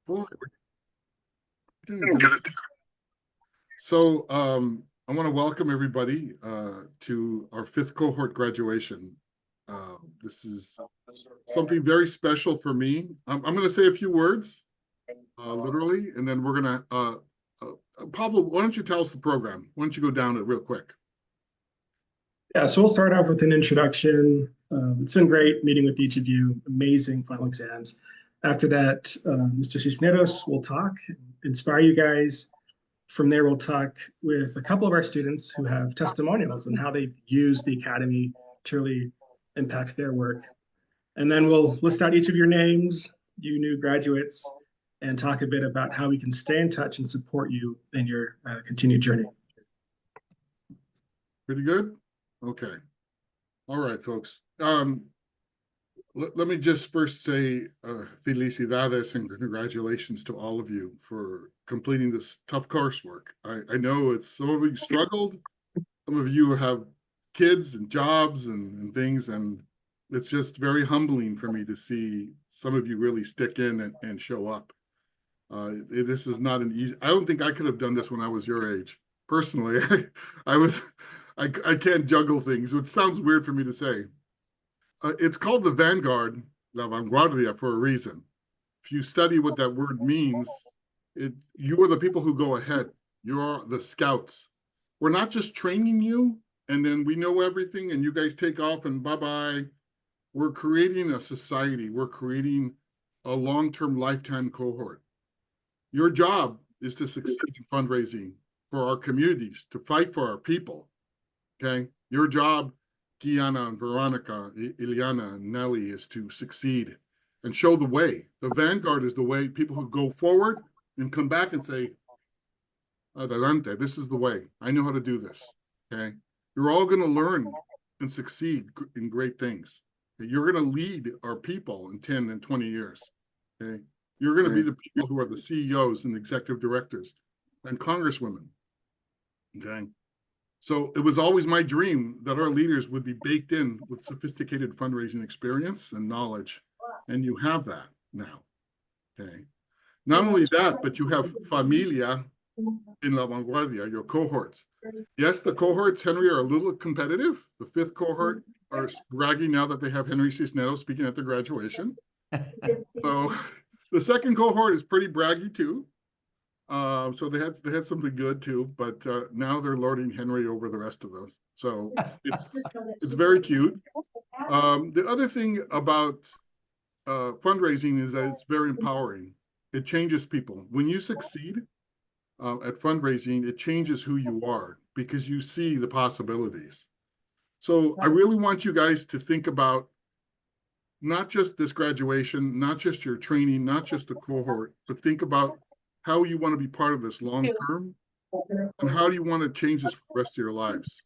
Boy, I didn't get it. So I want to welcome everybody to our 5th cohort graduation. This is something very special for me. I'm going to say a few words, literally, and then we're going to, Pablo, why don't you tell us the program? Why don't you go down it real quick? Yeah, so we'll start off with an introduction. It's been great meeting with each of you. Amazing final exams. After that, Mr. Cisneros will talk, inspire you guys. From there, we'll talk with a couple of our students who have testimonials and how they've used the academy to really impact their work. And then we'll list out each of your names, you new graduates, and talk a bit about how we can stay in touch and support you in your continued journey. Pretty good? Okay. All right, folks. Let me just first say felicidades and congratulations to all of you for completing this tough coursework. I know some of you struggled, some of you have kids and jobs and things, and it's just very humbling for me to see some of you really stick in and show up. This is not an easy, I don't think I could have done this when I was your age. Personally, I can't juggle things, which sounds weird for me to say. It's called the Vanguard, La Vanguardia, for a reason. If you study what that word means, you are the people who go ahead. You're the scouts. We're not just training you, and then we know everything, and you guys take off and bye-bye. We're creating a society. We're creating a long-term lifetime cohort. Your job is to succeed in fundraising for our communities, to fight for our people, okay? Your job, Kiana and Veronica, Ileana and Nelly, is to succeed and show the way. The Vanguard is the way, people who go forward and come back and say, adelante, this is the way. I know how to do this, okay? You're all going to learn and succeed in great things. You're going to lead our people in 10 and 20 years, okay? You're going to be the people who are the CEOs and executive directors and congresswomen, okay? So it was always my dream that our leaders would be baked in with sophisticated fundraising experience and knowledge, and you have that now, okay? Not only that, but you have familia in La Vanguardia, your cohorts. Yes, the cohorts, Henry, are a little competitive. The 5th cohort are bragging now that they have Henry Cisneros speaking at their graduation. So the 2nd cohort is pretty braggy too. So they had something good too, but now they're lording Henry over the rest of those. So it's very cute. The other thing about fundraising is that it's very empowering. It changes people. When you succeed at fundraising, it changes who you are because you see the possibilities. So I really want you guys to think about not just this graduation, not just your training, not just the cohort, but think about how you want to be part of this long term, and how do you want to change this for the rest of your lives.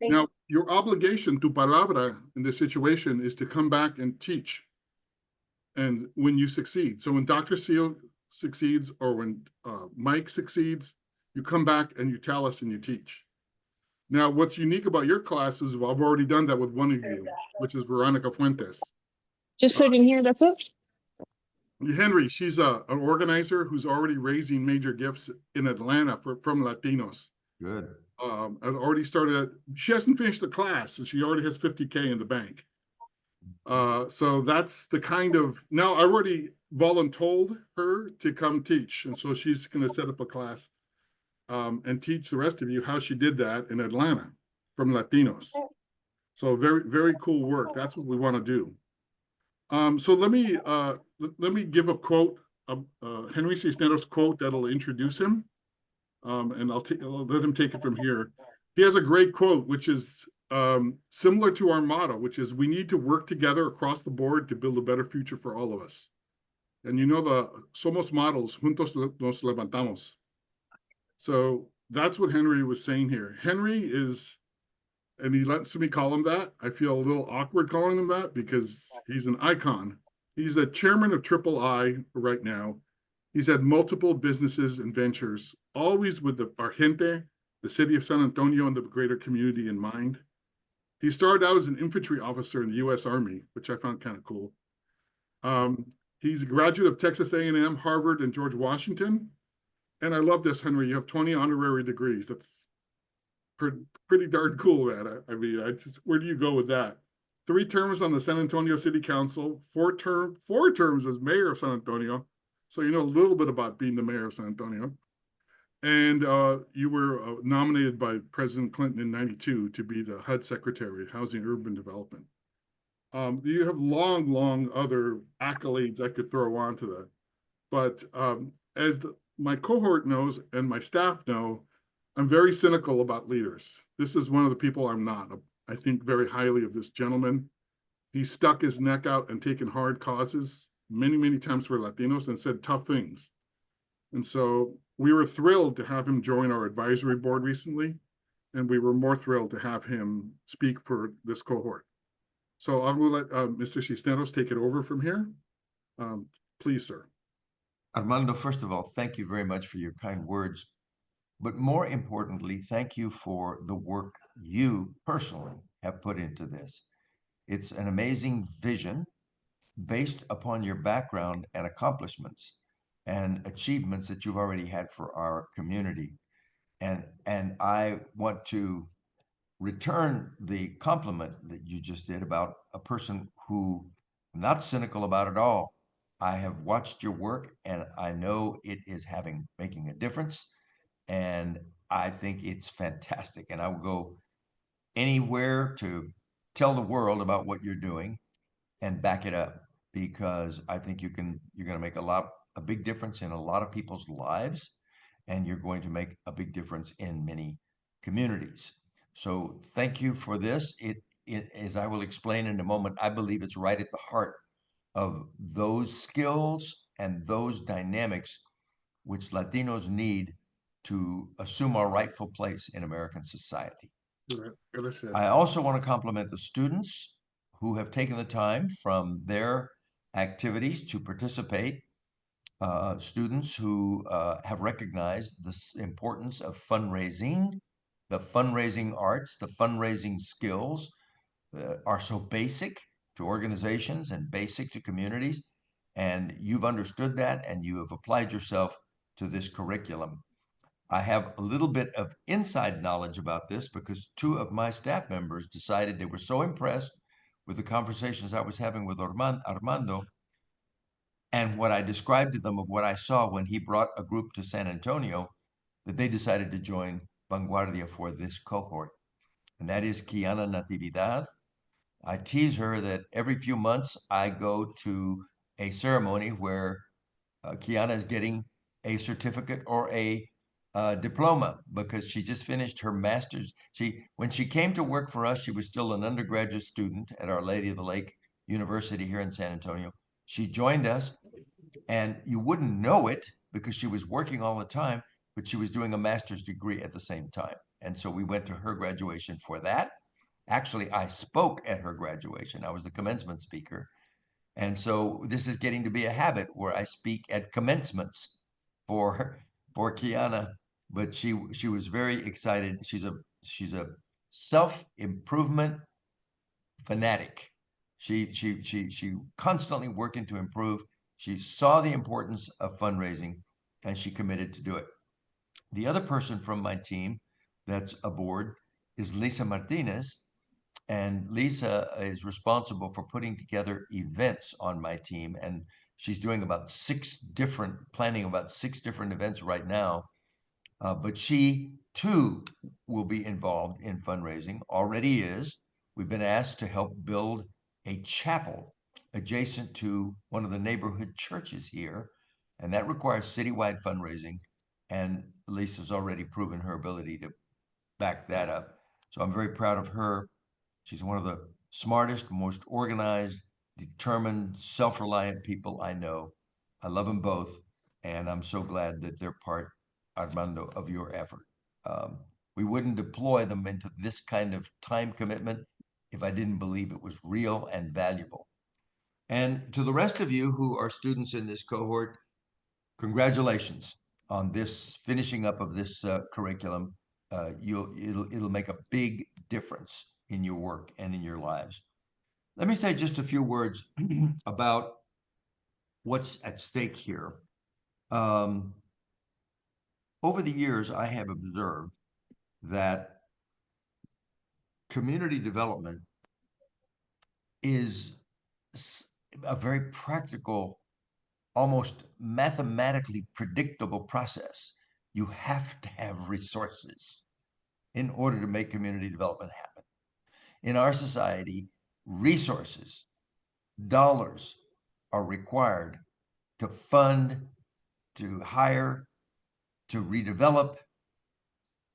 Now, your obligation, tu palabra, in this situation is to come back and teach. And when you succeed, so when Dr. Seal succeeds or when Mike succeeds, you come back and you tell us and you teach. Now, what's unique about your class is, well, I've already done that with one of you, which is Veronica Fuentes. Just put it in here, that's it? Henry, she's an organizer who's already raising major gifts in Atlanta from Latinos. Good. I've already started. She hasn't finished the class, and she already has 50K in the bank. So that's the kind of, now I already voluntold her to come teach, and so she's going to set up a class and teach the rest of you how she did that in Atlanta from Latinos. So very, very cool work. That's what we want to do. So let me give a quote, Henry Cisneros quote that'll introduce him, and I'll let him take it from here. He has a great quote, which is similar to our motto, which is, we need to work together across the board to build a better future for all of us. And you know the Somos models, juntos nos levantamos. So that's what Henry was saying here. Henry is, and he lets me call him that. I feel a little awkward calling him that because he's an icon. He's the chairman of Triple I right now. He's had multiple businesses and ventures, always with our gente, the city of San Antonio, and the greater community in mind. He started out as an infantry officer in the U.S. Army, which I found kind of cool. He's a graduate of Texas A&M, Harvard, and George Washington. And I love this, Henry. You have 20 honorary degrees. That's pretty darn cool, man. I mean, where do you go with that? 3 terms on the San Antonio City Council, 4 terms as mayor of San Antonio. So you know a little bit about being the mayor of San Antonio. And you were nominated by President Clinton in '92 to be the HUD Secretary, Housing and Urban Development. You have long other accolades I could throw onto that. But as my cohort knows and my staff know, I'm very cynical about leaders. This is one of the people I'm not. I think very highly of this gentleman. He stuck his neck out and taken hard causes many times for Latinos and said tough things. And so we were thrilled to have him join our advisory board recently, and we were more thrilled to have him speak for this cohort. So I will let Mr. Cisneros take it over from here. Please, sir. Armando, first of all, thank you very much for your kind words. But more importantly, thank you for the work you personally have put into this. It's an amazing vision based upon your background and accomplishments and achievements that you've already had for our community. And I want to return the compliment that you just did about a person who I'm not cynical about at all. I have watched your work and I know it is making a difference. And I think it's fantastic. And I will go anywhere to tell the world about what you're doing and back it up, because I think you're going to make a big difference in a lot of people's lives, and you're going to make a big difference in many communities. So thank you for this. As I will explain in a moment, I believe it's right at the heart of those skills and those dynamics which Latinos need to assume our rightful place in American society. I also want to compliment the students who have taken the time from their activities to participate, students who have recognized the importance of fundraising, the fundraising arts, the fundraising skills are so basic to organizations and basic to communities. And you've understood that and you have applied yourself to this curriculum. I have a little bit of inside knowledge about this because 2 of my staff members decided they were so impressed with the conversations I was having with Armando and what I described to them of what I saw when he brought a group to San Antonio, that they decided to join Vanguardia for this cohort. And that is Kiana Natividad. I tease her that every few months I go to a ceremony where Kiana is getting a certificate or a diploma because she just finished her master's. When she came to work for us, she was still an undergraduate student at Our Lady of the Lake University here in San Antonio. She joined us, and you wouldn't know it because she was working all the time, but she was doing a master's degree at the same time. And so we went to her graduation for that. Actually, I spoke at her graduation. I was the commencement speaker. And so this is getting to be a habit where I speak at commencements for Kiana, but she was very excited. She's a self-improvement fanatic. She constantly working to improve. She saw the importance of fundraising and she committed to do it. The other person from my team that's aboard is Lisa Martinez. And Lisa is responsible for putting together events on my team. And she's doing planning about 6 different events right now. But she too will be involved in fundraising, already is. We've been asked to help build a chapel adjacent to one of the neighborhood churches here. And that requires citywide fundraising. And Lisa's already proven her ability to back that up. So I'm very proud of her. She's one of the smartest, most organized, determined, self-reliant people I know. I love them both, and I'm so glad that they're part, Armando, of your effort. We wouldn't deploy them into this kind of time commitment if I didn't believe it was real and valuable. And to the rest of you who are students in this cohort, congratulations on this finishing up of this curriculum. It'll make a big difference in your work and in your lives. Let me say just a few words about what's at stake here. Over the years, I have observed that community development is a very practical, almost mathematically predictable process. You have to have resources in order to make community development happen. In our society, resources, dollars are required to fund, to hire, to redevelop,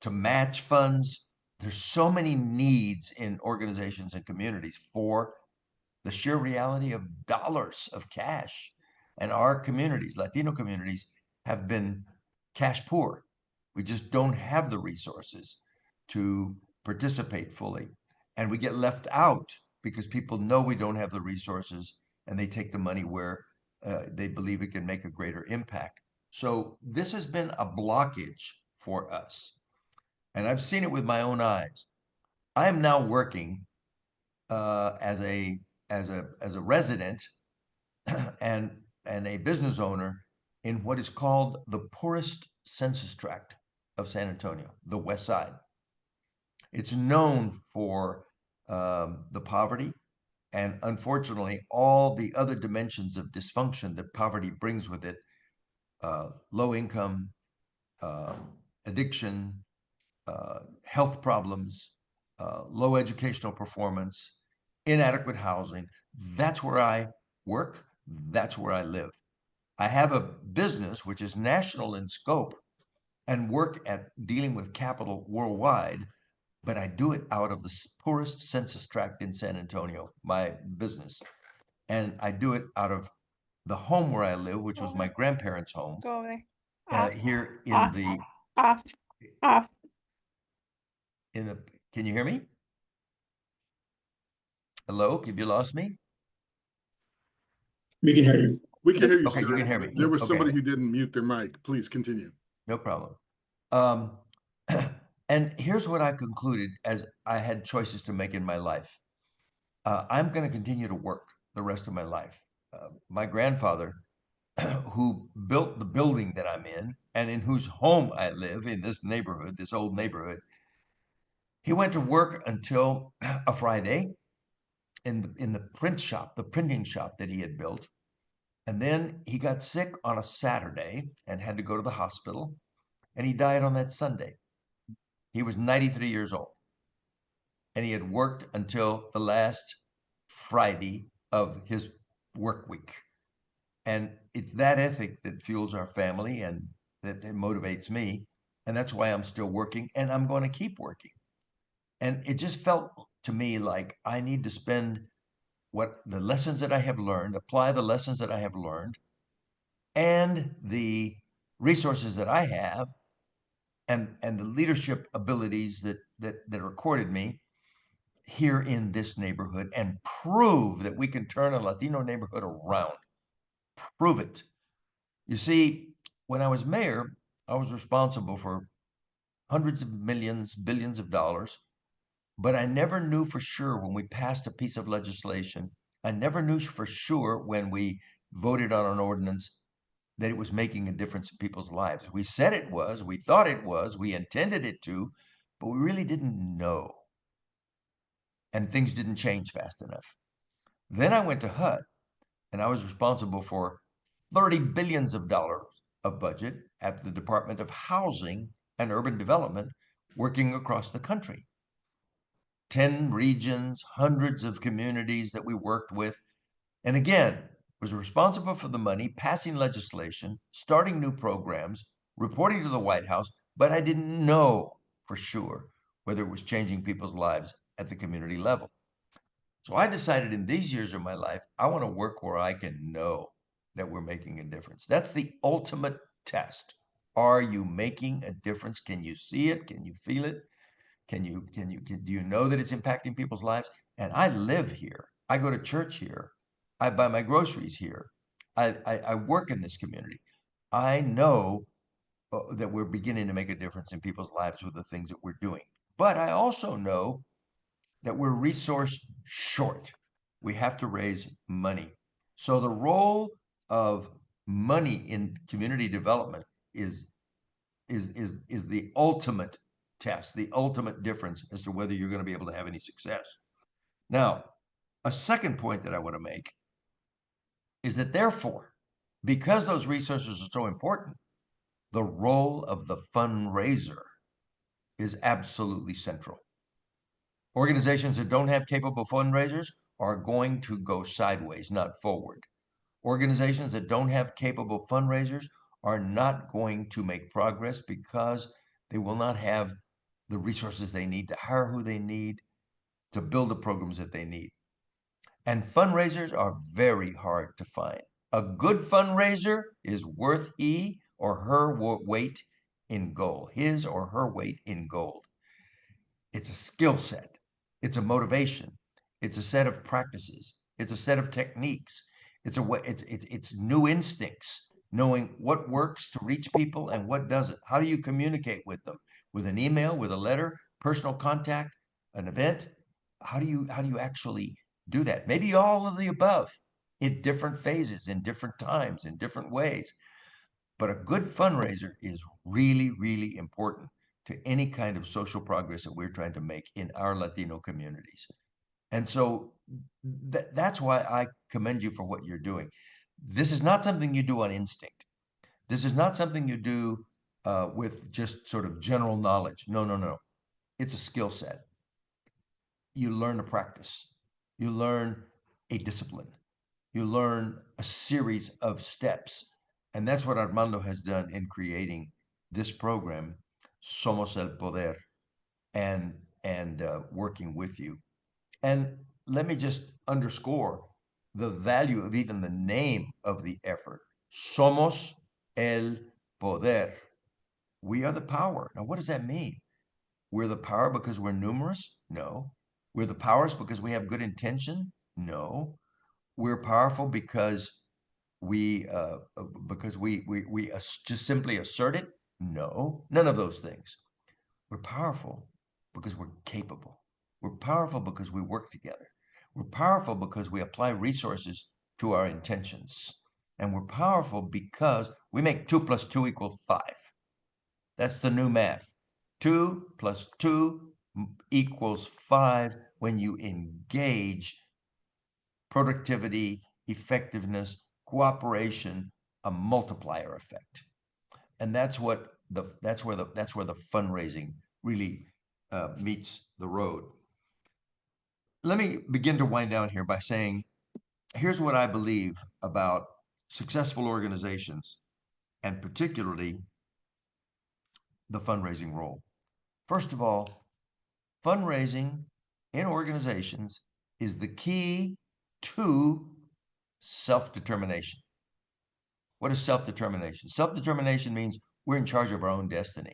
to match funds. There's so many needs in organizations and communities for the sheer reality of dollars of cash. And our communities, Latino communities, have been cash poor. We just don't have the resources to participate fully. And we get left out because people know we don't have the resources and they take the money where they believe it can make a greater impact. So this has been a blockage for us. And I've seen it with my own eyes. I am now working as a resident and a business owner in what is called the poorest census tract of San Antonio, the West Side. It's known for the poverty and, unfortunately, all the other dimensions of dysfunction that poverty brings with it: low income, addiction, health problems, low educational performance, inadequate housing. That's where I work. That's where I live. I have a business which is national in scope and work at dealing with capital worldwide, but I do it out of the poorest census tract in San Antonio, my business. And I do it out of the home where I live, which was my grandparents' home, Go over there. here in Off. the, Off. can you hear me? Hello, have you lost me? We can hear you. We can hear you, Okay, sir. you can hear me. There was Okay. somebody who didn't mute their mic. Please continue. No problem. And here's what I concluded as I had choices to make in my life. I'm going to continue to work the rest of my life. My grandfather, who built the building that I'm in and in whose home I live in this neighborhood, this old neighborhood, he went to work until a Friday in the printing shop that he had built. And then he got sick on a Saturday and had to go to the hospital, and he died on that Sunday. He was 93 years old, and he had worked until the last Friday of his work week. And it's that ethic that fuels our family and that motivates me. And that's why I'm still working, and I'm going to keep working. And it just felt to me like I need to spend what the lessons that I have learned, apply the lessons that I have learned, and the resources that I have, and the leadership abilities that are accorded me here in this neighborhood, and prove that we can turn a Latino neighborhood around. Prove it. You see, when I was mayor, I was responsible for hundreds of millions, billions of dollars, but I never knew for sure when we passed a piece of legislation. I never knew for sure when we voted on an ordinance that it was making a difference in people's lives. We said it was, we thought it was, we intended it to, but we really didn't know. And things didn't change fast enough. Then I went to HUD, and I was responsible for $30 billion of budget at the Department of Housing and Urban Development, working across the country. 10 regions, hundreds of communities that we worked with. And again, was responsible for the money, passing legislation, starting new programs, reporting to the White House, but I didn't know for sure whether it was changing people's lives at the community level. So I decided in these years of my life, I want to work where I can know that we're making a difference. That's the ultimate test. Are you making a difference? Can you see it? Can you feel it? Do you know that it's impacting people's lives? And I live here. I go to church here. I buy my groceries here. I work in this community. I know that we're beginning to make a difference in people's lives with the things that we're doing. But I also know that we're resource short. We have to raise money. So the role of money in community development is the ultimate test, the ultimate difference as to whether you're going to be able to have any success. Now, a second point that I want to make is that therefore, because those resources are so important, the role of the fundraiser is absolutely central. Organizations that don't have capable fundraisers are going to go sideways, not forward. Organizations that don't have capable fundraisers are not going to make progress because they will not have the resources they need to hire who they need, to build the programs that they need. And fundraisers are very hard to find. A good fundraiser is worth he or her weight in gold, his or her weight in gold. It's a skill set. It's a motivation. It's a set of practices. It's a set of techniques. It's a way. It's new instincts, knowing what works to reach people and what doesn't. How do you communicate with them? With an email, with a letter, personal contact, an event? How do you actually do that? Maybe all of the above in different phases, in different times, in different ways. But a good fundraiser is really, really important to any kind of social progress that we're trying to make in our Latino communities. And so that's why I commend you for what you're doing. This is not something you do on instinct. This is not something you do with just sort of general knowledge. No, no, no. It's a skill set. You learn to practice. You learn a discipline. You learn a series of steps. And that's what Armando has done in creating this program, Somos El Poder, and working with you. And let me just underscore the value of even the name of the effort. Somos El Poder. We are the power. Now, what does that mean? We're the power because we're numerous? No. We're the powers because we have good intention? No. We're powerful because we just simply assert it? No, none of those things. We're powerful because we're capable. We're powerful because we work together. We're powerful because we apply resources to our intentions. And we're powerful because we make 2 + 2 = 5. That's the new math. 2 + 2 = 5 when you engage productivity, effectiveness, cooperation, a multiplier effect. And that's where the fundraising really meets the road. Let me begin to wind down here by saying, here's what I believe about successful organizations, and particularly the fundraising role. First of all, fundraising in organizations is the key to self-determination. What is self-determination? Self-determination means we're in charge of our own destiny.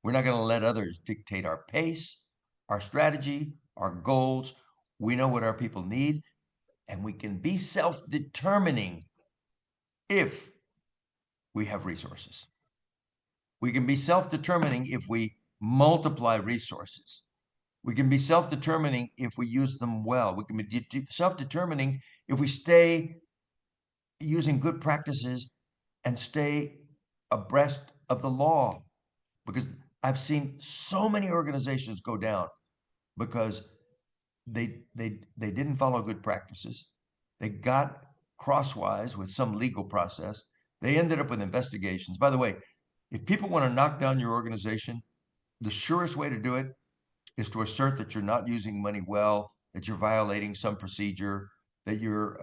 We're not going to let others dictate our pace, our strategy, our goals. We know what our people need, and we can be self-determining if we have resources. We can be self-determining if we multiply resources. We can be self-determining if we use them well. We can be self-determining if we stay using good practices and stay abreast of the law. Because I've seen so many organizations go down because they didn't follow good practices. They got crosswise with some legal process. They ended up with investigations. By the way, if people want to knock down your organization, the surest way to do it is to assert that you're not using money well, that you're violating some procedure, that you're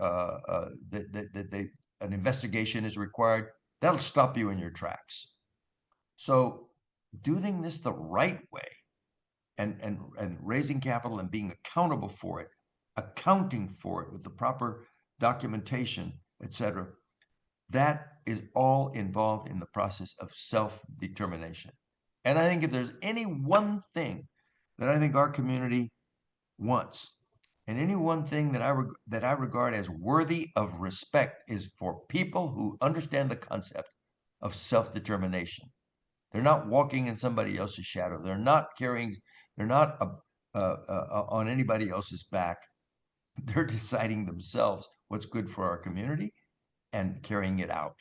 an investigation is required. That'll stop you in your tracks. So doing this the right way and raising capital and being accountable for it, accounting for it with the proper documentation, etc., that is all involved in the process of self-determination. And I think if there's any one thing that I think our community wants, and any one thing that I regard as worthy of respect, is for people who understand the concept of self-determination. They're not walking in somebody else's shadow. They're not on anybody else's back. They're deciding themselves what's good for our community and carrying it out.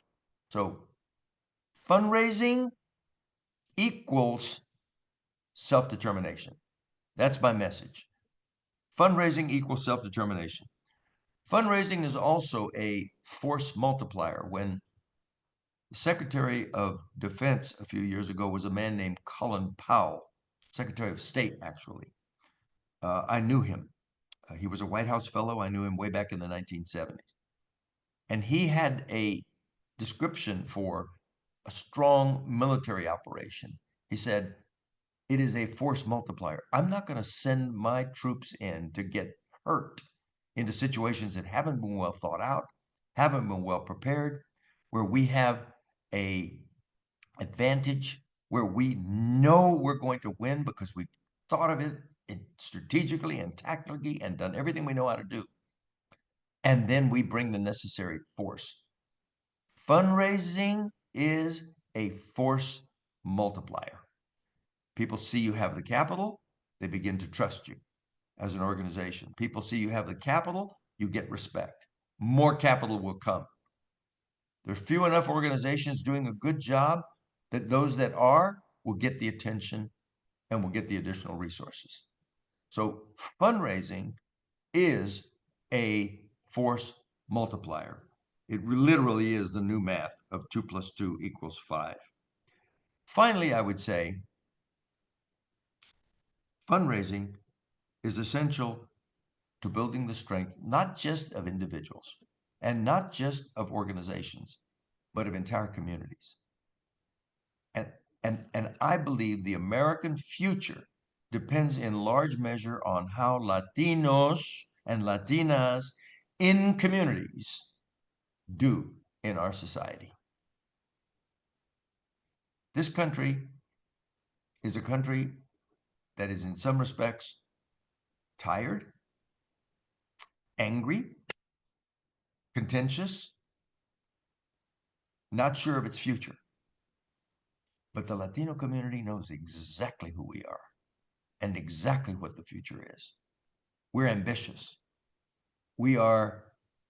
So fundraising equals self-determination. That's my message. Fundraising equals self-determination. Fundraising is also a force multiplier. When the Secretary of Defense a few years ago was a man named Colin Powell, Secretary of State, actually. I knew him. He was a White House fellow. I knew him way back in the 1970s. And he had a description for a strong military operation. He said, it is a force multiplier. I'm not going to send my troops in to get hurt into situations that haven't been well thought out, haven't been well prepared, where we have a advantage, where we know we're going to win because we've thought of it strategically and tactically and done everything we know how to do. And then we bring the necessary force. Fundraising is a force multiplier. People see you have the capital, they begin to trust you as an organization. People see you have the capital, you get respect. More capital will come. There are few enough organizations doing a good job that those that are will get the attention and will get the additional resources. So fundraising is a force multiplier. It literally is the new math of 2 + 2 = 5. Finally, I would say fundraising is essential to building the strength, not just of individuals and not just of organizations, but of entire communities. And I believe the American future depends in large measure on how Latinos and Latinas in communities do in our society. This country is a country that is in some respects tired, angry, contentious, not sure of its future. But the Latino community knows exactly who we are and exactly what the future is. We're ambitious. We are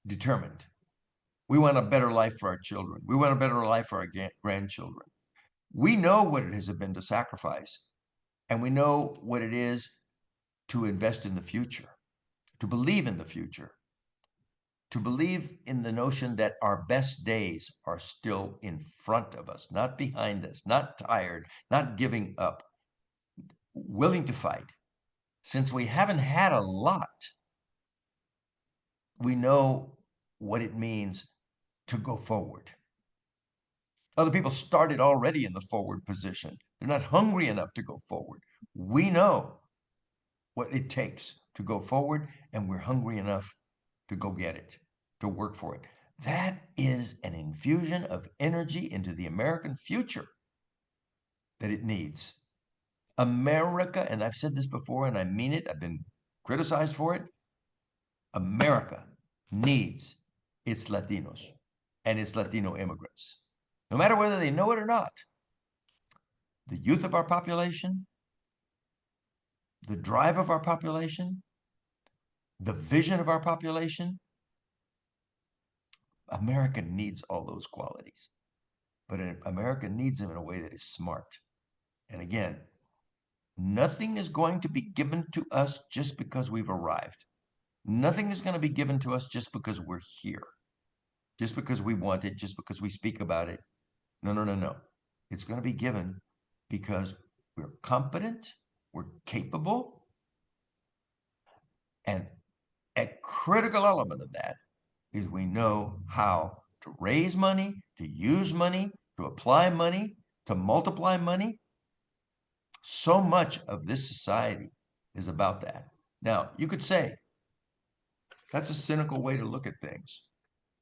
determined. We want a better life for our children. We want a better life for our grandchildren. We know what it has been to sacrifice, and we know what it is to invest in the future, to believe in the future, to believe in the notion that our best days are still in front of us, not behind us, not tired, not giving up, willing to fight. Since we haven't had a lot, we know what it means to go forward. Other people started already in the forward position. They're not hungry enough to go forward. We know what it takes to go forward, and we're hungry enough to go get it, to work for it. That is an infusion of energy into the American future that it needs. America, and I've said this before and I mean it, I've been criticized for it, America needs its Latinos and its Latino immigrants, no matter whether they know it or not. The youth of our population, the drive of our population, the vision of our population. America needs all those qualities, but America needs them in a way that is smart. And again, nothing is going to be given to us just because we've arrived. Nothing is going to be given to us just because we're here, just because we want it, just because we speak about it. No, no, no, no. It's going to be given because we're competent, we're capable, and a critical element of that is we know how to raise money, to use money, to apply money, to multiply money. So much of this society is about that. Now, you could say, that's a cynical way to look at things.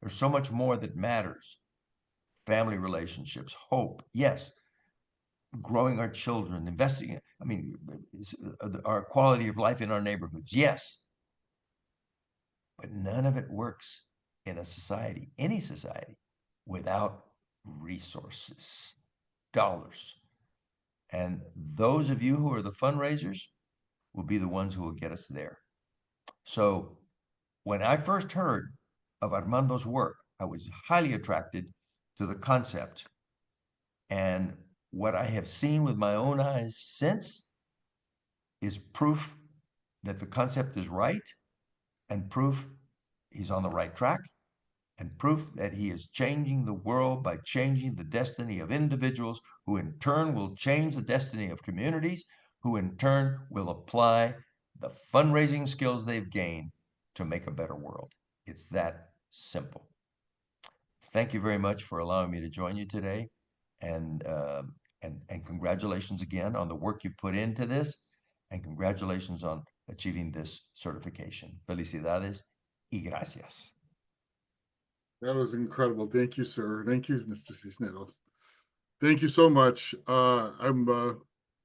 There's so much more that matters. Family relationships, hope, yes. Growing our children, investing in, our quality of life in our neighborhoods, yes. But none of it works in a society, any society, without resources, dollars. And those of you who are the fundraisers will be the ones who will get us there. So when I first heard of Armando's work, I was highly attracted to the concept. And what I have seen with my own eyes since is proof that the concept is right, and proof he's on the right track, and proof that he is changing the world by changing the destiny of individuals, who in turn will change the destiny of communities, who in turn will apply the fundraising skills they've gained to make a better world. It's that simple. Thank you very much for allowing me to join you today, and congratulations again on the work you've put into this, and congratulations on achieving this certification. Felicidades y gracias. That was incredible. Thank you, sir. Thank you, Mr. Cisneros. Thank you so much. I'm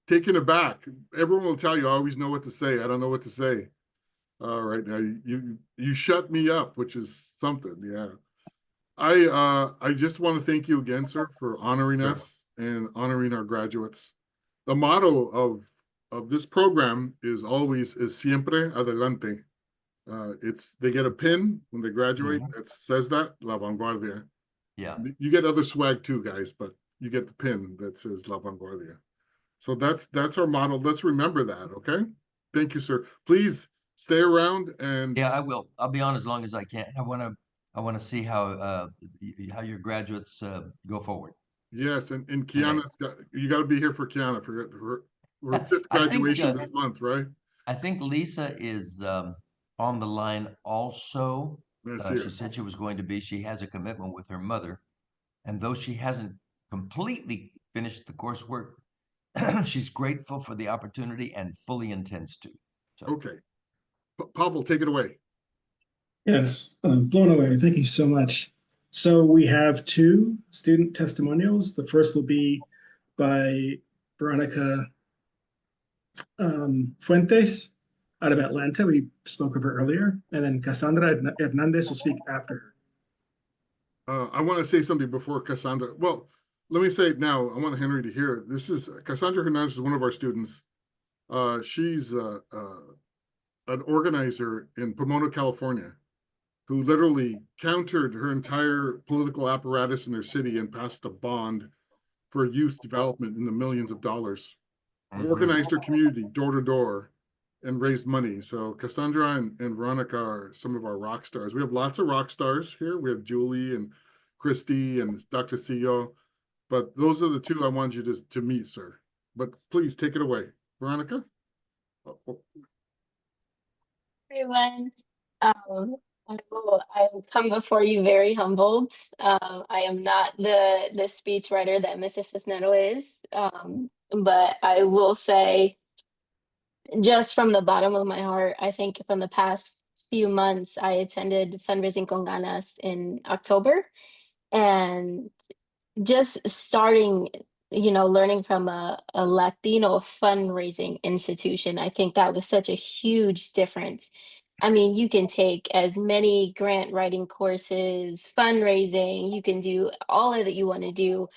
taken aback. Everyone will tell you I always know what to say. I don't know what to say. Right now, you shut me up, which is something. Yeah. I just want to thank you again, sir, for honoring Sure. us and honoring our graduates. The motto of this program is always siempre adelante. They get a pin when they graduate that says that, La Vanguardia. Yeah. You get other swag too, guys, but you get the pin that says La Vanguardia. So that's our model. Let's remember that, okay? Thank you, sir. Please stay around and Yeah, I will. I'll be on as long as I can. I want to see how your graduates go forward. yes, and Today. Kiana's you got to be here for Kiana for her fifth I think, graduation this month, right? I think Lisa is on the line also. Let's see She her. said she was going to be. She has a commitment with her mother, and though she hasn't completely finished the coursework, she's grateful for the opportunity and fully intends to. So. Okay, Pavel, take it away. Yes, blown away. Thank you so much. So we have two student testimonials. The first will be by Veronica Fuentes out of Atlanta. We spoke of her earlier. And then Cassandra Hernandez will speak after her. I want to say something before Cassandra. Well, let me say it now. I want Henry to hear it. This is Cassandra Hernandez is one of our students. She's an organizer in Pomona, California, who literally countered her entire political apparatus in their city and passed a bond for youth development in the millions of dollars. Organized her community door to door and raised money. So Cassandra and Veronica are some of our rock stars. We have lots of rock stars here. We have Julie and Christy and Dr. CEO, but those are the two I want you to meet, sir. But please take it away. Veronica? Everyone. I come before you very humbled. I am not the speech writer that Mr. Cisneros is, but I will say, just from the bottom of my heart, I think from the past few months, I attended Fundraising con Ganas in October, and just starting, learning from a Latino fundraising institution, I think that was such a huge difference. I mean, you can take as many grant writing courses, fundraising, you can do all of that you want to do.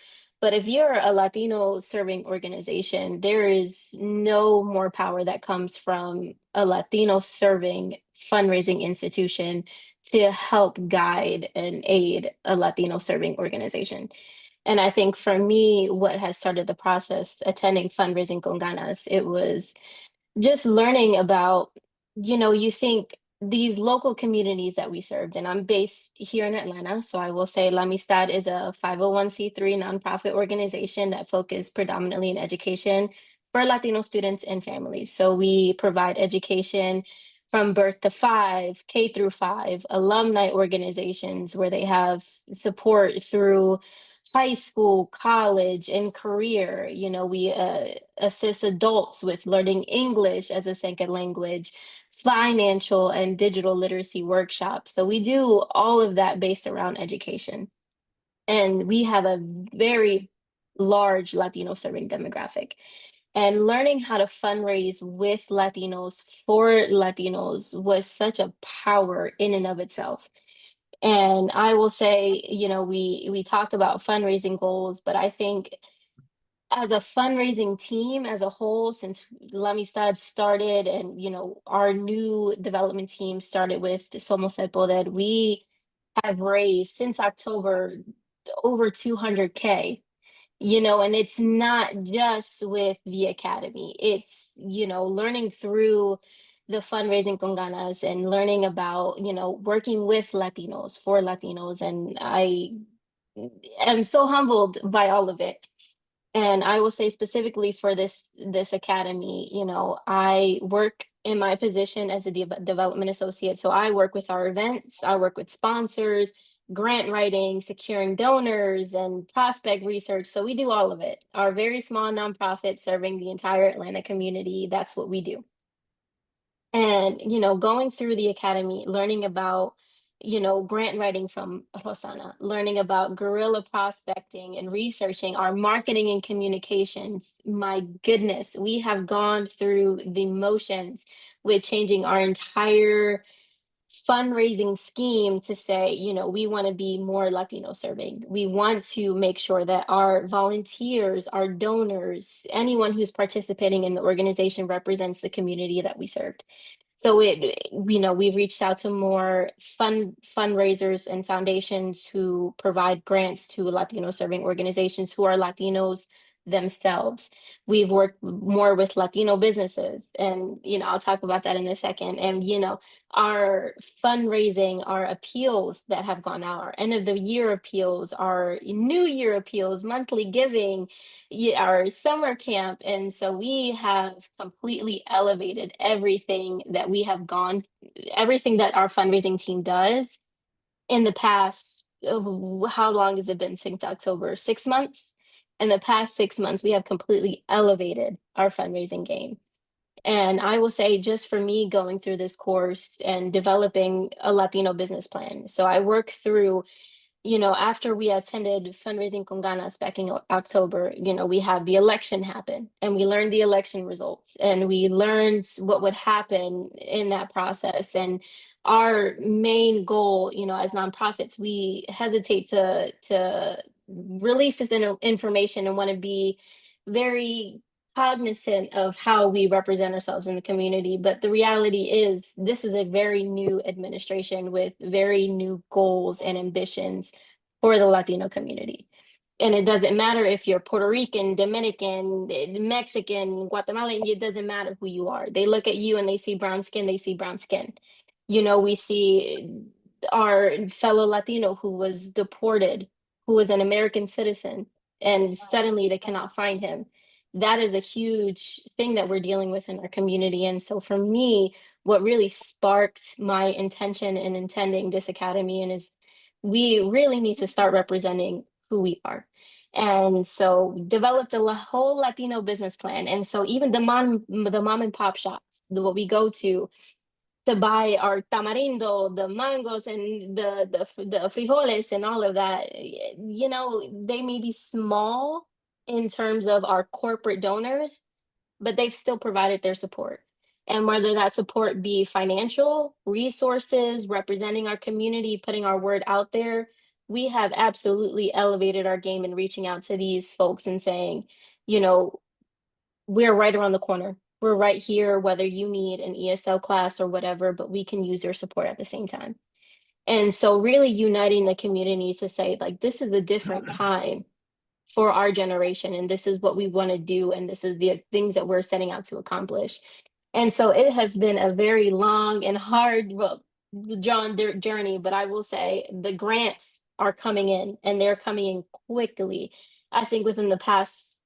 But if you're a Latino serving organization, there is no more power that comes from a Latino serving fundraising institution to help guide and aid a Latino serving organization. And I think for me, what has started the process attending Fundraising con Ganas, it was just learning about, you think these local communities that we served, and I'm based here in Atlanta. So I will say La Amistad is a 501c3 nonprofit organization that focuses predominantly in education for Latino students and families. So we provide education from birth to 5, K through 5, alumni organizations where they have support through high school, college, and career. We assist adults with learning English as a second language, financial and digital literacy workshops. So we do all of that based around education. And we have a very large Latino serving demographic. And learning how to fundraise with Latinos for Latinos was such a power in and of itself. And I will say, we talk about fundraising goals, but I think as a fundraising team as a whole, since La Amistad started and, our new development team started with Somos El Poder, we have raised since October over 200K, and it's not just with the Academy. It's, learning through the fundraising con ganas and learning about, working with Latinos for Latinos. And I am so humbled by all of it. And I will say specifically for this academy, I work in my position as a development associate. So I work with our events, I work with sponsors, grant writing, securing donors, and prospect research. So we do all of it. Our very small nonprofit serving the entire Atlanta community. That's what we do. And, going through the academy, learning about, grant writing from Rosana, learning about guerrilla prospecting and researching our marketing and communications. My goodness, we have gone through the motions with changing our entire fundraising scheme to say, we want to be more Latino serving. We want to make sure that our volunteers, our donors, anyone who's participating in the organization represents the community that we served. So we've reached out to more fundraisers and foundations who provide grants to Latino serving organizations who are Latinos themselves. We've worked more with Latino businesses, and I'll talk about that in a second. And our fundraising, our appeals that have gone out, our end of the year appeals, our new year appeals, monthly giving, our summer camp. And so we have completely elevated everything that we have gone, everything that our fundraising team does in the past. How long has it been since October? 6 months. In the past 6 months, we have completely elevated our fundraising game. And I will say, just for me going through this course and developing a Latino business plan. So I work through, after we attended Fundraising con Ganas back in October, we had the election happen and we learned the election results and we learned what would happen in that process. And our main goal, as nonprofits, we hesitate to release this information and want to be very cognizant of how we represent ourselves in the community. But the reality is, this is a very new administration with very new goals and ambitions for the Latino community. And it doesn't matter if you're Puerto Rican, Dominican, Mexican, Guatemalan, it doesn't matter who you are. They look at you and they see brown skin, they see brown skin. We see our fellow Latino who was deported, who was an American citizen, and suddenly they cannot find him. That is a huge thing that we're dealing with in our community. And so for me, what really sparked my intention in attending this academy and is we really need to start representing who we are. And so developed a whole Latino business plan. And so even the mom and pop shops, what we go to buy our tamarindo, the mangoes, and the frijoles and all of that, they may be small in terms of our corporate donors, but they've still provided their support. And whether that support be financial, resources, representing our community, putting our word out there, we have absolutely elevated our game in reaching out to these folks and saying, we're right around the corner. We're right here, whether you need an ESL class or whatever, but we can use your support at the same time. And so really uniting the community to say, like, this is a different time for our generation, and this is what we want to do, and this is the things that we're setting out to accomplish. And so it has been a very long and hard, drawn journey, but I will say the grants are coming in, and they're coming in quickly. I think within the past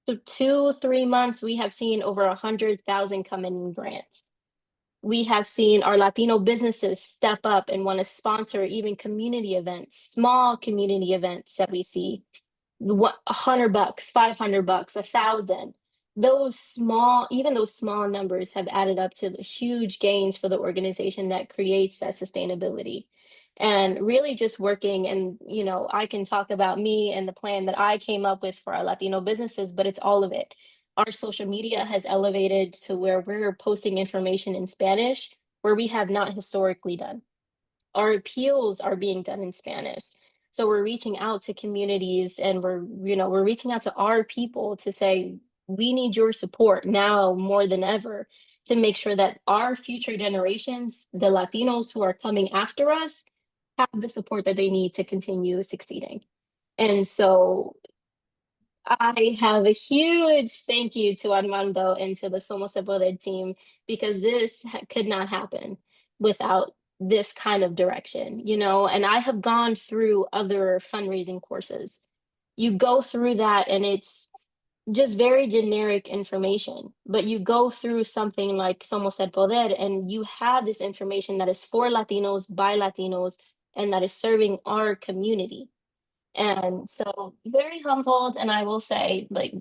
2-3 months, we have seen over 100,000 come in grants. We have seen our Latino businesses step up and want to sponsor even community events, small community events that we see. $100, $500, $1,000. Those small numbers have added up to huge gains for the organization that creates that sustainability. And really just working, and I can talk about me and the plan that I came up with for our Latino businesses, but it's all of it. Our social media has elevated to where we're posting information in Spanish where we have not historically done. Our appeals are being done in Spanish. So we're reaching out to communities, and we're reaching out to our people to say, we need your support now more than ever to make sure that our future generations, the Latinos who are coming after us, have the support that they need to continue succeeding. And so I have a huge thank you to Armando and to the Somos El Poder team, because this could not happen without this kind of direction, you know. And I have gone through other fundraising courses. You go through that and it's just very generic information, but you go through something like Somos El Poder and you have this information that is for Latinos by Latinos and that is serving our community. And so very humbled, and I will say, like,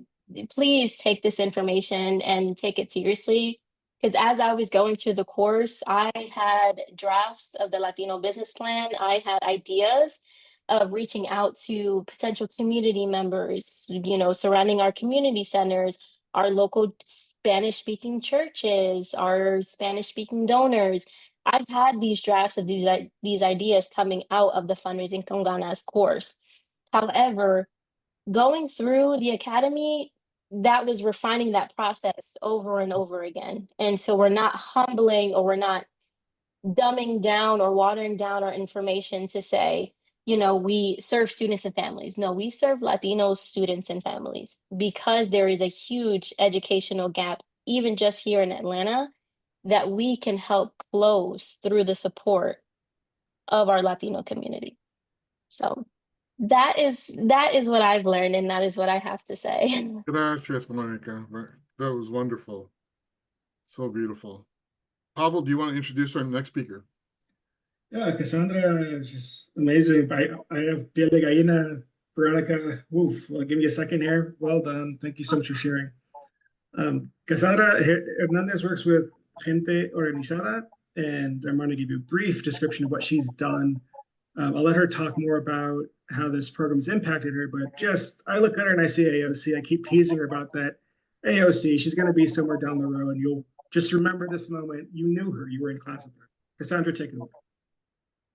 please take this information and take it seriously. Because as I was going through the course, I had drafts of the Latino business plan. I had ideas of reaching out to potential community members, you know, surrounding our community centers, our local Spanish speaking churches, our Spanish speaking donors. I've had these drafts of these ideas coming out of the Fundraising con Ganas course. However, going through the academy, that was refining that process over and over again. And so we're not humbling, or we're not dumbing down or watering down our information to say, you know, we serve students and families. No, we serve Latino students and families, because there is a huge educational gap, even just here in Atlanta, that we can help close through the support of our Latino community. So that is what I've learned, and that is what I have to say. Gracias, Monica. That was wonderful. So beautiful. Pavel, do you want to introduce our next speaker? Yeah, Cassandra is just amazing. I have piel de gallina, Veronica. Woof. Well, give me a second here. Well done. Thank you so much for sharing. Cassandra Hernandez works with Gente Organizada, and I'm going to give you a brief description of what she's done. I'll let her talk more about how this program has impacted her, but just I look at her and I see AOC. I keep teasing her about that. AOC, she's going to be somewhere down the road, and you'll just remember this moment. You knew her, you were in class with her. Cassandra, take it away.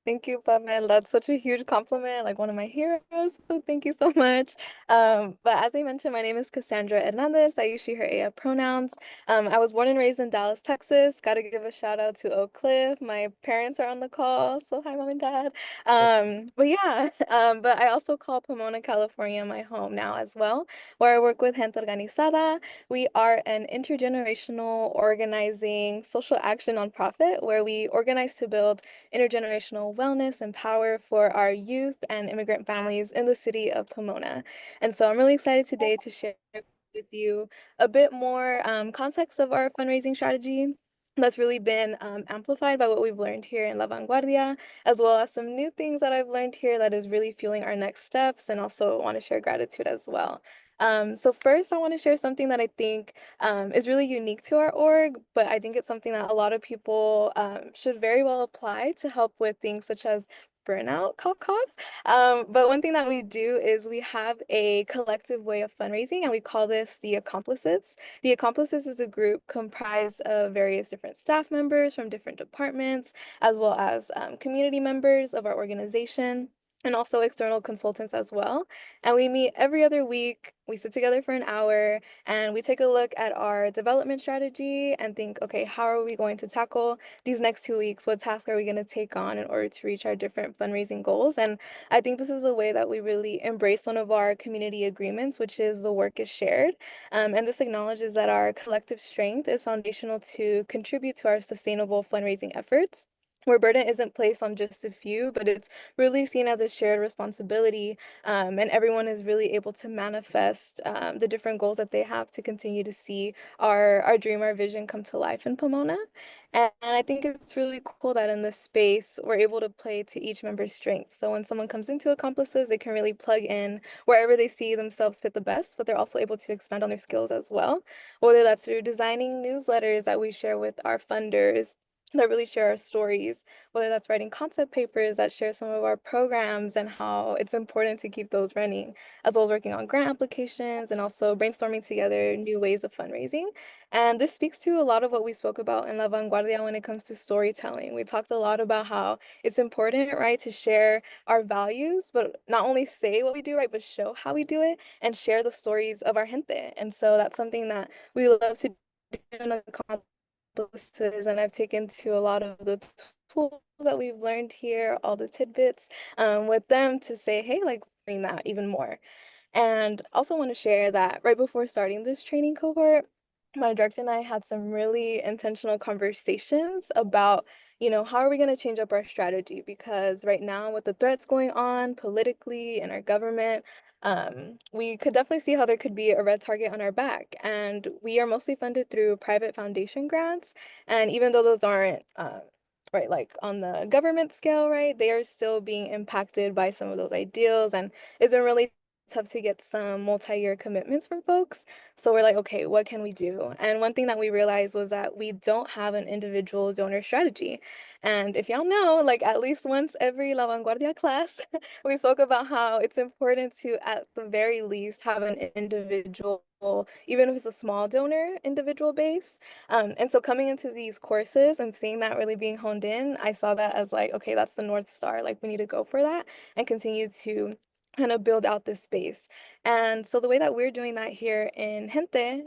Thank you, Pavel. That's such a huge compliment, like one of my heroes. So thank you so much. But as I mentioned, my name is Cassandra Hernandez. I use she, her, ella pronouns. I was born and raised in Dallas, Texas. Got to give a shout out to Oak Cliff. My parents are on the call, so hi, mom and dad. But yeah, but I also call Pomona, California, my home now as well, where I work with Gente Organizada. We are an intergenerational organizing social action nonprofit where we organize to build intergenerational wellness and power for our youth and immigrant families in the city of Pomona. And so I'm really excited today to share with you a bit more context of our fundraising strategy that's really been amplified by what we've learned here in La Vanguardia, as well as some new things that I've learned here that is really fueling our next steps, and also want to share gratitude as well. So first, I want to share something that I think is really unique to our org, but I think it's something that a lot of people should very well apply to help with things such as burnout, cough, cough. But one thing that we do is we have a collective way of fundraising, and we call this the Accomplices. The Accomplices is a group comprised of various different staff members from different departments, as well as community members of our organization, and also external consultants as well. And we meet every other week. We sit together for an hour and we take a look at our development strategy and think, okay, how are we going to tackle these next 2 weeks? What tasks are we going to take on in order to reach our different fundraising goals? And I think this is a way that we really embrace one of our community agreements, which is the work is shared. And this acknowledges that our collective strength is foundational to contribute to our sustainable fundraising efforts, where burden isn't placed on just a few, but it's really seen as a shared responsibility, and everyone is really able to manifest the different goals that they have to continue to see our dream, our vision come to life in Pomona. And I think it's really cool that in this space, we're able to play to each member's strengths. So when someone comes into Accomplices, they can really plug in wherever they see themselves fit the best, but they're also able to expand on their skills as well, whether that's through designing newsletters that we share with our funders that really share our stories, whether that's writing concept papers that share some of our programs and how it's important to keep those running, as well as working on grant applications and also brainstorming together new ways of fundraising. And this speaks to a lot of what we spoke about in La Vanguardia when it comes to storytelling. We talked a lot about how it's important, right, to share our values, but not only say what we do, right, but show how we do it and share the stories of our gente. And so that's something that we love to do in a and I've taken to a lot of the tools that we've learned here, all the tidbits, with them to say, hey, like, doing that even more. And also want to share that right before starting this training cohort, my director and I had some really intentional conversations about, how are we going to change up our strategy? Because right now, with the threats going on politically in our government, we could definitely see how there could be a red target on our back. And we are mostly funded through private foundation grants. And even though those aren't, right, like on the government scale, right, they are still being impacted by some of those ideals. And it's been really tough to get some multi-year commitments from folks. So we're like, okay, what can we do? And one thing that we realized was that we don't have an individual donor strategy. And if y'all know, like at least once every La Vanguardia class, we spoke about how it's important to, at the very least, have an individual, even if it's a small donor, individual base. And so coming into these courses and seeing that really being honed in, I saw that as like, okay, that's the North Star. Like we need to go for that and continue to kind of build out this space. And so the way that we're doing that here in Gente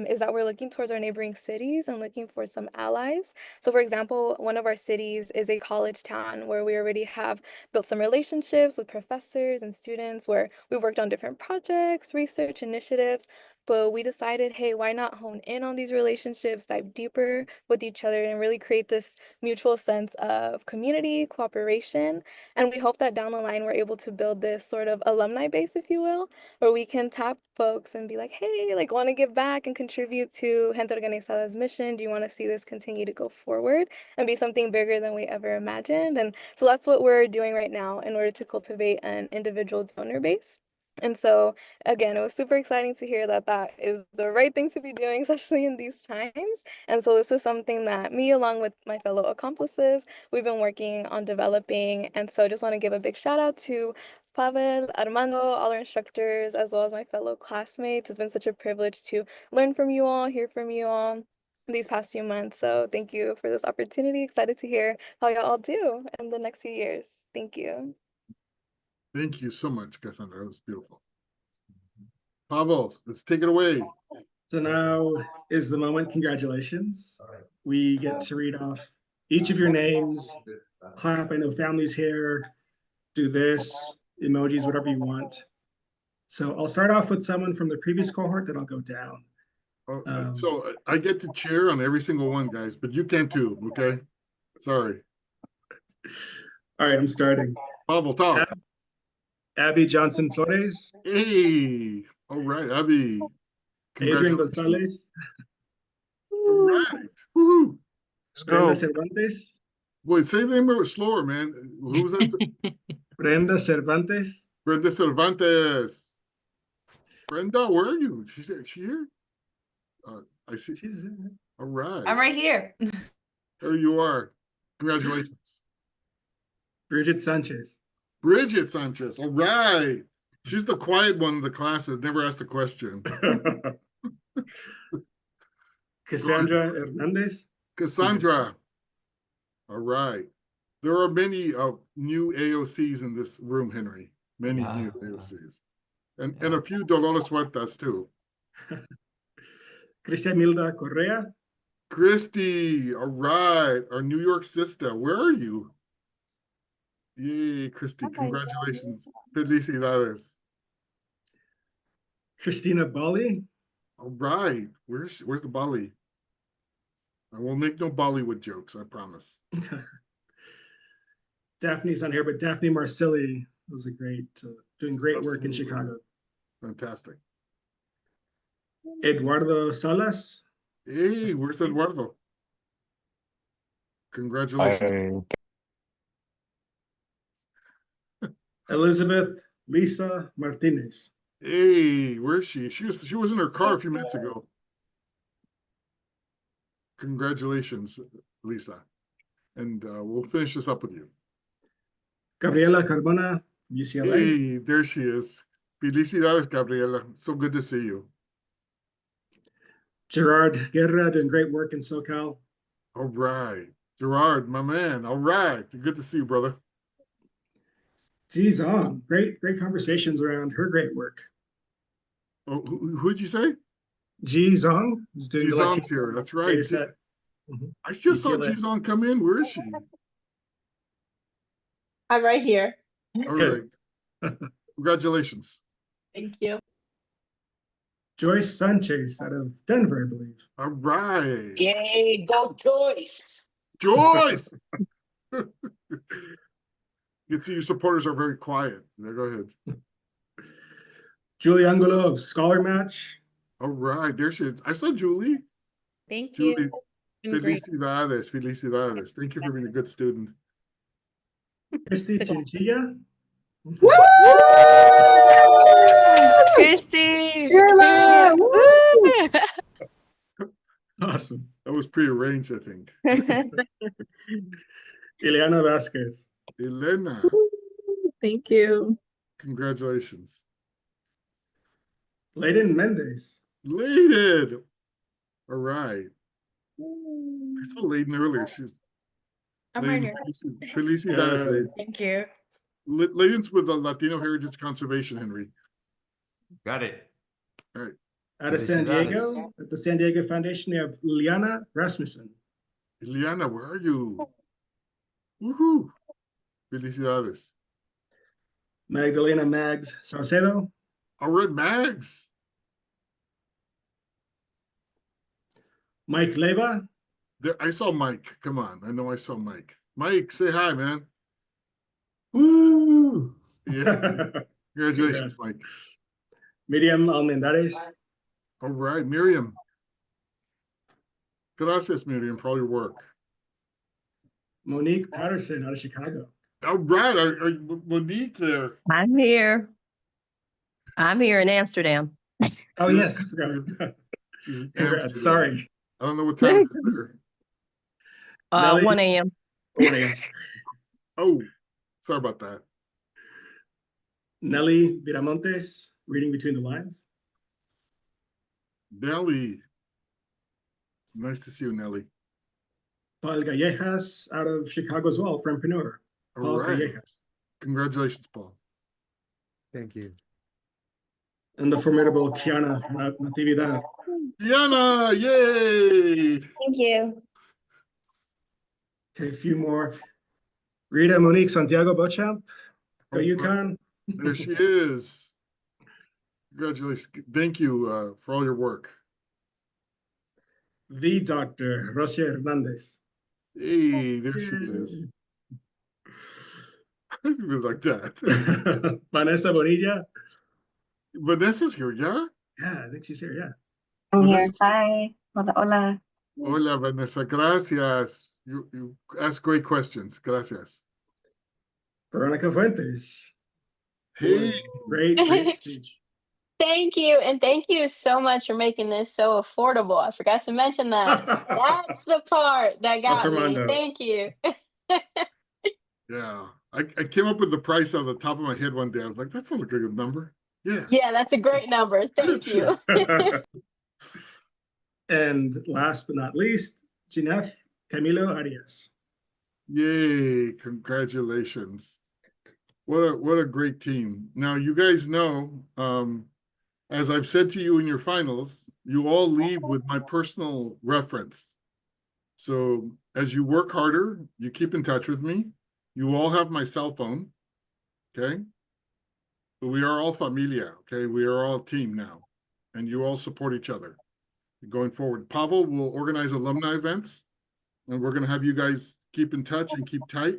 is that we're looking towards our neighboring cities and looking for some allies. So for example, one of our cities is a college town where we already have built some relationships with professors and students where we worked on different projects, research initiatives. But we decided, hey, why not hone in on these relationships, dive deeper with each other, and really create this mutual sense of community, cooperation. And we hope that down the line, we're able to build this sort of alumni base, if you will, where we can tap folks and be like, hey, like, want to give back and contribute to Gente Organizada's mission? Do you want to see this continue to go forward and be something bigger than we ever imagined? And so that's what we're doing right now in order to cultivate an individual donor base. And so, again, it was super exciting to hear that that is the right thing to be doing, especially in these times. And so this is something that me, along with my fellow accomplices, we've been working on developing. And so I just want to give a big shout out to Pavel, Armando, all our instructors, as well as my fellow classmates. It's been such a privilege to learn from you all, hear from you all these past few months. So thank you for this opportunity. Excited to hear how y'all all do in the next few years. Thank you. Thank you so much, Cassandra. That was beautiful. Pavel, let's take it away. So now is the moment. Congratulations. We get to read off each of your names, clap. I know families here, do this, emojis, whatever you want. So I'll start off with someone from the previous cohort, then I'll go down. So I get to cheer on every single one, guys, but you can too, okay? Sorry. All right, I'm starting. Pavel, talk. Abby Johnson Flores. Hey, all right, Abby. Adrian Gonzalez. All right. Woohoo. Brenda Cervantes. Boy, say the name slower, man. Who was that? Brenda Cervantes. Brenda Cervantes. Brenda, where are you? She here? I see. She's in. All right. I'm right here. There you are. Congratulations. Bridget Sanchez. Bridget Sanchez. All right. She's the quiet one in the class that never asked a question. Cassandra Hernandez. Cassandra. All right. There are many new AOCs in this room, Henry. Many new AOCs. And a few Dolores Huertas, too. Cristamilda Correa. Christy. All right. Our New York sister. Where are you? Yay, Christy. Congratulations. Felicidades. Christina Bali. All right. Where's the Bali? I won't make no Bollywood jokes, I promise. Daphne's on here, but Daphne Marcilli was a great, doing great work in Chicago. Fantastic. Eduardo Salas. Hey, where's Eduardo? Congratulations. Elizabeth Lisa Martinez. Hey, where is she? She was in her car a few minutes ago. Congratulations, Lisa. And we'll finish this up with you. Gabriela Carbona, UCLA. Hey, there she is. Felicidades, Gabriela. So good to see you. Gerard Guerra doing great work in SoCal. All right. Gerard, my man. All right. Good to see you, brother. She's on. Great conversations around her great work. Oh, who'd you say? Ji Zong, who's doing the Zong's here. That's right. data set. I just saw UCLA. Ji Zong come in. Where is she? I'm right here. All Good. right. Congratulations. Thank you. Joyce Sanchez out of Denver, I believe. All right. Yay, go Joyce. Joyce! You can see your supporters are very quiet. Yeah, go ahead. Julie Angulo of Scholar Match. All right. There she is. I saw Julie. Thank Julie, you. Been great. felicidades, felicidades. Thank you for being a good student. Christy Chinchilla. Christy! Shirla! Awesome. That was prearranged, I think. Ileana Vasquez. Elena, Thank you. congratulations. Layden Mendez. Layden. All right. I saw Layden earlier. She's I'm right Layden, here. felicidades, Layden. Thank you. Layden's with the Latino Heritage Conservation, Henry. Got it. Out of San Diego, at the San Diego Foundation, we have Liana Rasmussen. Eliana, where are you? Woohoo! Felicidades. Magdalena Mags Saucedo. All right, Mags. Mike Leva. There, I saw Mike. Come on. I know I saw Mike. Mike, say hi, man. Woo! Yeah. Congratulations, Congrats. Mike. Miriam Almendares. All right, Miriam. Gracias, Miriam, for all your work. Monique Patterson out of Chicago. All right, are Monique there? I'm here. I'm here in Amsterdam. Oh, yes, I forgot. She's in Congrats. Amsterdam. Sorry. I don't know what time it is there. Nelly- 1 a.m. 1 a.m. Oh, sorry about that. Nelly Viramontes, reading between the lines. Nelly. Nice to see you, Nelly. Paul Gallejas out of Chicago as well, Frempreneur. All Paul right. Gallejas. Congratulations, Paul. Thank you. And the formidable Kiana Natividad. Diana, yay! Thank you. Okay, a few more. Rita Monique Santiago Beauchamp. Go All right. UConn. There she is. Congratulations. Thank you for all your work. The Dr. Rosia Hernandez. Hey, there she is. I didn't even like that. Vanessa Bonilla. Vanessa's here, yeah? Yeah, I think she's here. Yeah. I'm here. Vanessa- Hi. Hola, hola. Hola, Vanessa. Gracias. You ask great questions. Gracias. Veronica Fuentes. Hey, Great speech. Thank you. And thank you so much for making this so affordable. I forgot to mention that. That's the part that That's got me. Armando. Thank you. yeah. I came up with the price on the top of my head one day. I was like, that sounds like a good number. Yeah. Yeah, that's a great number. Thank you. And last but not least, Gineth Camilo Arias. Yay. Congratulations. What a great team. Now you guys know, as I've said to you in your finals, you all leave with my personal reference. So as you work harder, you keep in touch with me. You all have my cell phone. Okay. But we are all familia. Okay. We are all a team now. And you all support each other. Going forward, Pavel will organize alumni events. And we're going to have you guys keep in touch and keep tight.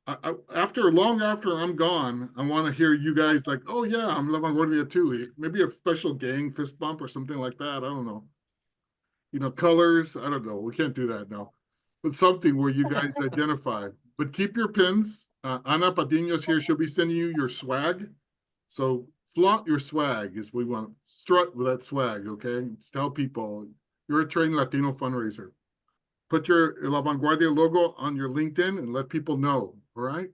Long after I'm gone, I want to hear you guys like, oh yeah, I'm La Vanguardia too. Maybe a special gang fist bump or something like that. I don't know. You know, colors. I don't know. We can't do that now. But something where you guys identify. But keep your pins. Ana Patiño's here. She'll be sending you your swag. So flaunt your swag is we want. Strut with that swag, okay? Tell people you're a trained Latino fundraiser. Put your La Vanguardia logo on your LinkedIn and let people know, all right?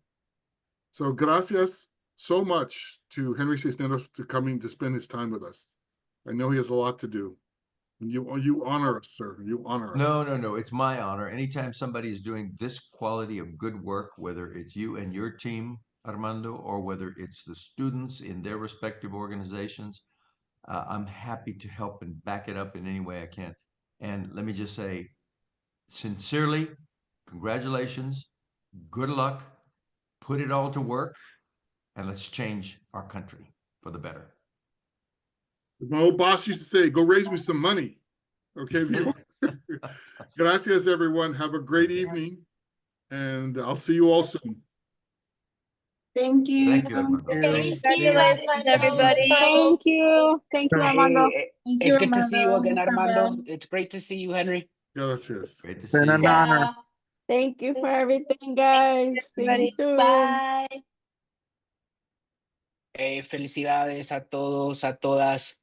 So gracias so much to Henry Cisneros to coming to spend his time with us. I know he has a lot to do. And you honor us, sir. You honor us. No. It's my honor. Anytime somebody is doing this quality of good work, whether it's you and your team, Armando, or whether it's the students in their respective organizations, I'm happy to help and back it up in any way I can. And let me just say, sincerely, congratulations, good luck, put it all to work and let's change our country for the better. My old boss used to say, go raise me some money. Okay. Gracias, everyone. Have a great evening. And I'll see you all soon. Thank you. Thank you, Armando. Thank you, Congratulations, Armando. everybody. Thank you. Thank you, Armando. Hey, Thank it's you, good to see you again, Armando. Armando. It's great to see you, Henry. Gracias. Great to see Been you. an honor. Yeah. Thank you for everything, guys. See you soon. Bye. Felicidades a todos, a todas.